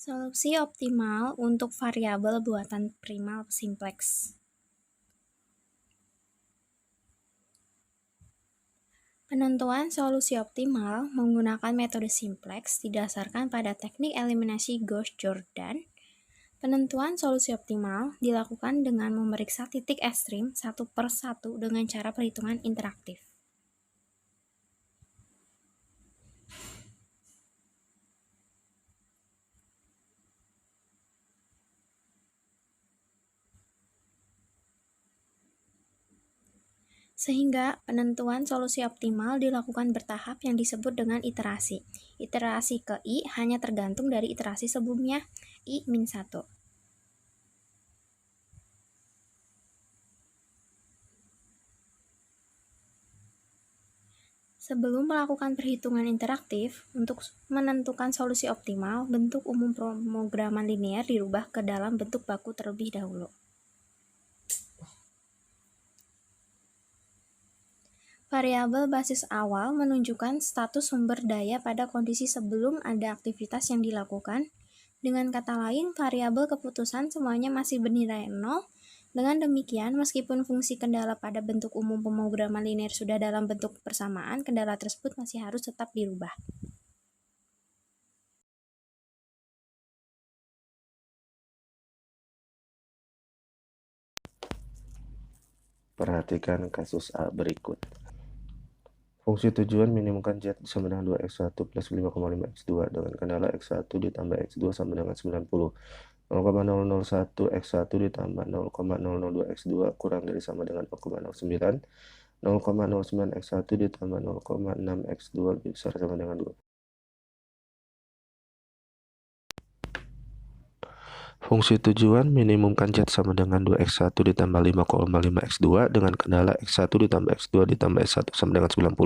Solusi optimal untuk variabel buatan primal simplex. Penentuan solusi optimal menggunakan metode simplex didasarkan pada teknik eliminasi Gauss-Jordan. Penentuan solusi optimal dilakukan dengan memeriksa titik ekstrim satu per satu dengan cara perhitungan interaktif. Sehingga penentuan solusi optimal dilakukan bertahap yang disebut dengan iterasi. Iterasi ke I hanya tergantung dari iterasi sebelumnya, I-1. Sebelum melakukan perhitungan interaktif, untuk menentukan solusi optimal, bentuk umum pemrograman linear dirubah ke dalam bentuk baku terlebih dahulu. Variabel basis awal menunjukkan status sumber daya pada kondisi sebelum ada aktivitas yang dilakukan. Dengan kata lain, variabel keputusan semuanya masih bernilai 0. Dengan demikian, meskipun fungsi kendala pada bentuk umum pemrograman linear sudah dalam bentuk persamaan, kendala tersebut masih harus tetap dirubah. Perhatikan kasus A berikut. Fungsi tujuan minimumkan Z sama dengan 2x1 plus 5,5x2 dengan kendala x1 ditambah x2 sama dengan 90. 0,001 x1 ditambah 0,002 x2 kurang dari sama dengan 0,09. 0,09 x1 ditambah 0,6 x2 lebih besar sama dengan 2. Fungsi tujuan minimumkan Z sama dengan 2x1 ditambah 5,5x2 dengan kendala x1 ditambah x2 ditambah x1 sama dengan 90.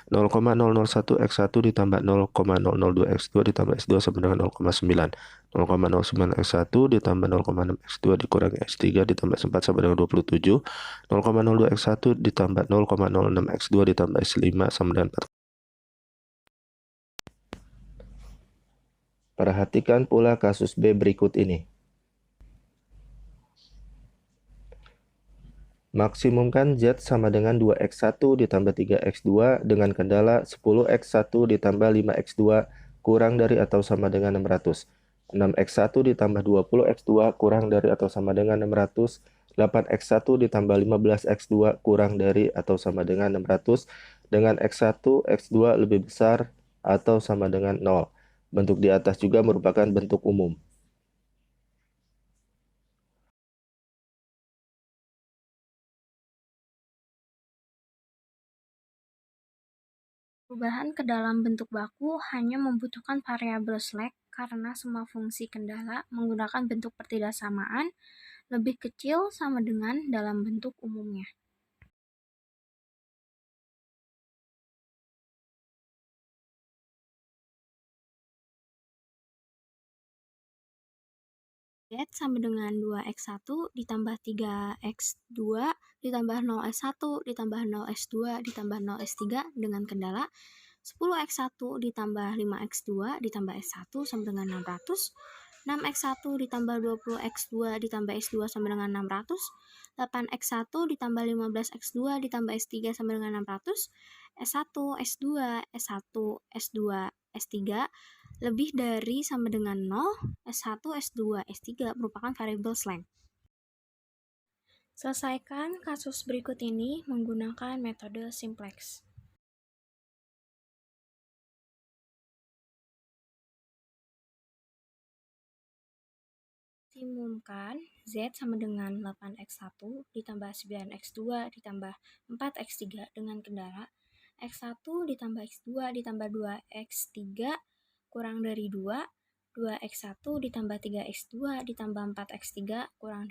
0,001 x1 ditambah 0,002 x2 ditambah x2 sama dengan 0,9. 0,09 x1 ditambah 0,6 x2 dikurangi x3 ditambah x4 sama dengan 27. 0,02 x1 ditambah 0,06 x2 ditambah x5 sama dengan 4. Perhatikan pula kasus B berikut ini. Maksimumkan Z sama dengan 2x1 ditambah 3x2 dengan kendala 10x1 ditambah 5x2 kurang dari atau sama dengan 600. 6x1 ditambah 20x2 kurang dari atau sama dengan 600. 8x1 ditambah 15x2 kurang dari atau sama dengan 600 dengan x1, x2 lebih besar atau sama dengan 0. Bentuk di atas juga merupakan bentuk umum. Perubahan ke dalam bentuk baku hanya membutuhkan variabel slack karena semua fungsi kendala menggunakan bentuk pertidaksamaan lebih kecil sama dengan dalam bentuk umumnya. Z sama dengan 2x1 ditambah 3x2 ditambah 0x1 ditambah 0x2 ditambah 0x3 dengan kendala 10x1 ditambah 5x2 ditambah x1 sama dengan 600. 6x1 ditambah 20x2 ditambah x2 sama dengan 600. 8x1 ditambah 15x2 ditambah x3 sama dengan 600. S1, S2, S1, S2, S3 lebih dari sama dengan 0, S1, S2, S3 merupakan variabel slang. Selesaikan kasus berikut ini menggunakan metode simplex. Maksimumkan Z sama dengan 8x1 ditambah 9x2 ditambah 4x3 dengan kendala x1 ditambah x2 ditambah 2x3 kurang dari 2, 2x1 ditambah 3x2 ditambah 4x3 kurang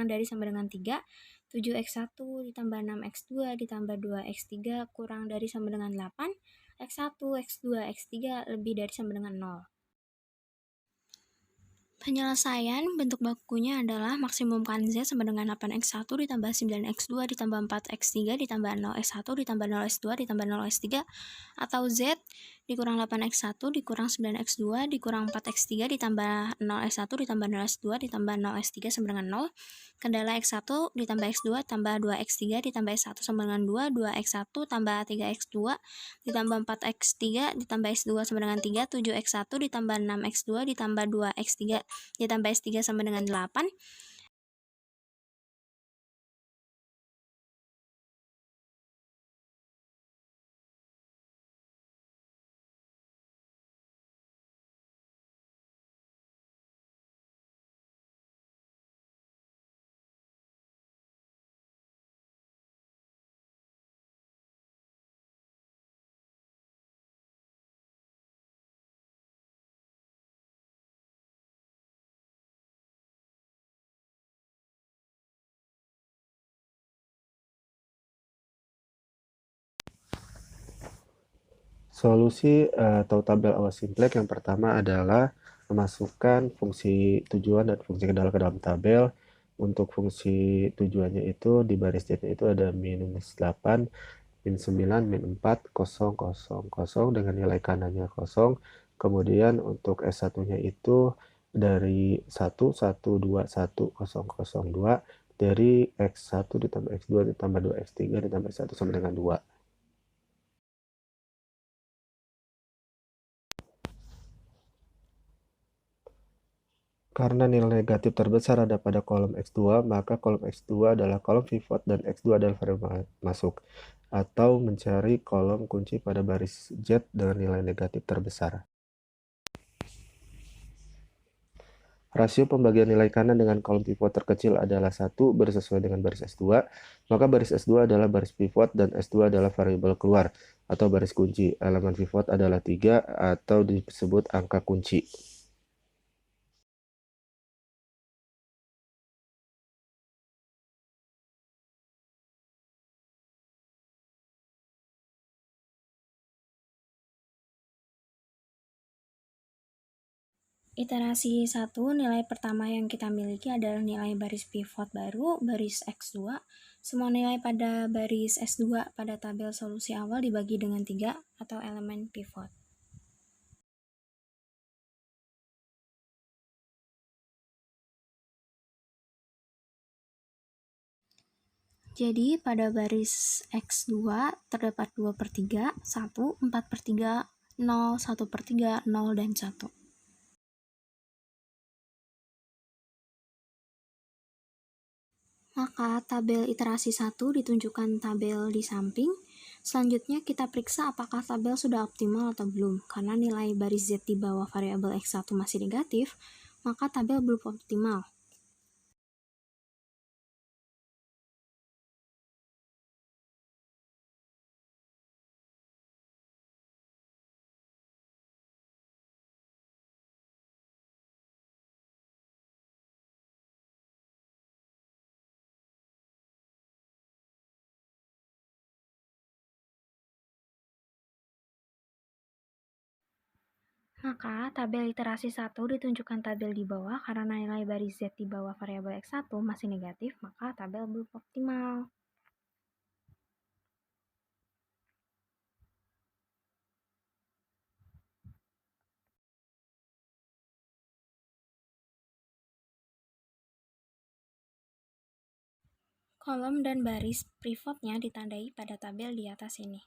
dari sama dengan 3, 7x1 ditambah 6x2 ditambah 2x3 kurang dari sama dengan 8, x1, x2, x3 lebih dari sama dengan 0. Penyelesaian bentuk bakunya adalah maksimumkan Z sama dengan 8x1 ditambah 9x2 ditambah 4x3 ditambah 0x1 ditambah 0x2 ditambah 0x3 atau Z dikurang 8x1 dikurang 9x2 dikurang 4x3 ditambah 0x1 ditambah 0x2 ditambah 0x3 sama dengan 0. Kendala x1 ditambah x2 tambah 2x3 ditambah x1 sama dengan 2, 2x1 tambah 3x2 ditambah 4x3 ditambah x2 sama dengan 3, 7x1 ditambah 6x2 ditambah 2x3 ditambah x3 sama dengan 8. Solusi atau tabel awas simplex yang pertama adalah memasukkan fungsi tujuan dan fungsi kendala ke dalam tabel. Untuk fungsi tujuannya itu di baris Z-nya itu ada minus 8, min 9, min 4, 0, 0, 0 dengan nilai kanannya 0. Kemudian untuk S1-nya itu dari 1, 1, 2, 1, 0, 0, 2 dari X1 ditambah X2 ditambah 2X3 ditambah 1 sama dengan 2. Karena nilai negatif terbesar ada pada kolom X2, maka kolom X2 adalah kolom pivot dan X2 adalah variabel masuk. Atau mencari kolom kunci pada baris Z dengan nilai negatif terbesar. Rasio pembagian nilai kanan dengan kolom pivot terkecil adalah 1 bersesuai dengan baris S2, maka baris S2 adalah baris pivot dan S2 adalah variabel keluar atau baris kunci. Elemen pivot adalah 3 atau disebut angka kunci. Iterasi 1, nilai pertama yang kita miliki adalah nilai baris pivot baru, baris X2. Semua nilai pada baris S2 pada tabel solusi awal dibagi dengan 3 atau elemen pivot. Jadi pada baris X2 terdapat 2/3, 1, 4/3, 0, 1/3, 0, dan 1. Maka tabel iterasi 1 ditunjukkan tabel di samping. Selanjutnya kita periksa apakah tabel sudah optimal atau belum. Karena nilai baris Z di bawah variabel X1 masih negatif, maka tabel belum optimal. Maka tabel iterasi 1 ditunjukkan tabel di bawah karena nilai baris Z di bawah variabel X1 masih negatif, maka tabel belum optimal. Kolom dan baris pivotnya ditandai pada tabel di atas ini.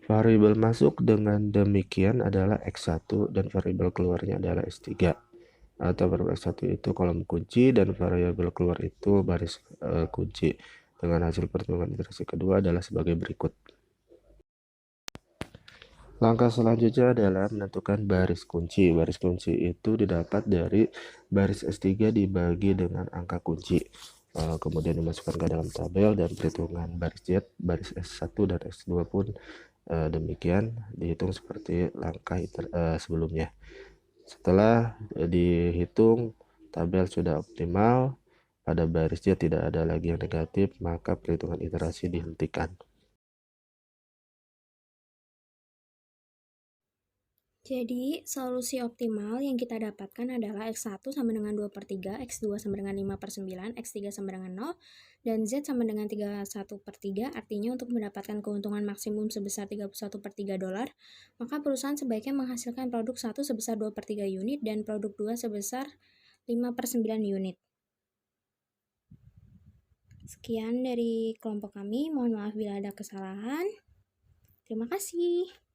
Variabel masuk dengan demikian adalah X1 dan variabel keluarnya adalah S3. Atau variabel X1 itu kolom kunci dan variabel keluar itu baris kunci. Dengan hasil perhitungan iterasi kedua adalah sebagai berikut. Langkah selanjutnya adalah menentukan baris kunci. Baris kunci itu didapat dari baris S3 dibagi dengan angka kunci. Kemudian dimasukkan ke dalam tabel dan perhitungan baris Z, baris S1 dan S2 pun demikian dihitung seperti langkah sebelumnya. Setelah dihitung tabel sudah optimal, pada baris Z tidak ada lagi yang negatif, maka perhitungan iterasi dihentikan. Jadi, solusi optimal yang kita dapatkan adalah X1 sama dengan 2/3, X2 sama dengan 5/9, X3 sama dengan 0, dan Z sama dengan 31/3. Artinya untuk mendapatkan keuntungan maksimum sebesar 31/3 dolar, maka perusahaan sebaiknya menghasilkan produk 1 sebesar 2/3 unit dan produk 2 sebesar 5/9 unit. Sekian dari kelompok kami, mohon maaf bila ada kesalahan. Terima kasih.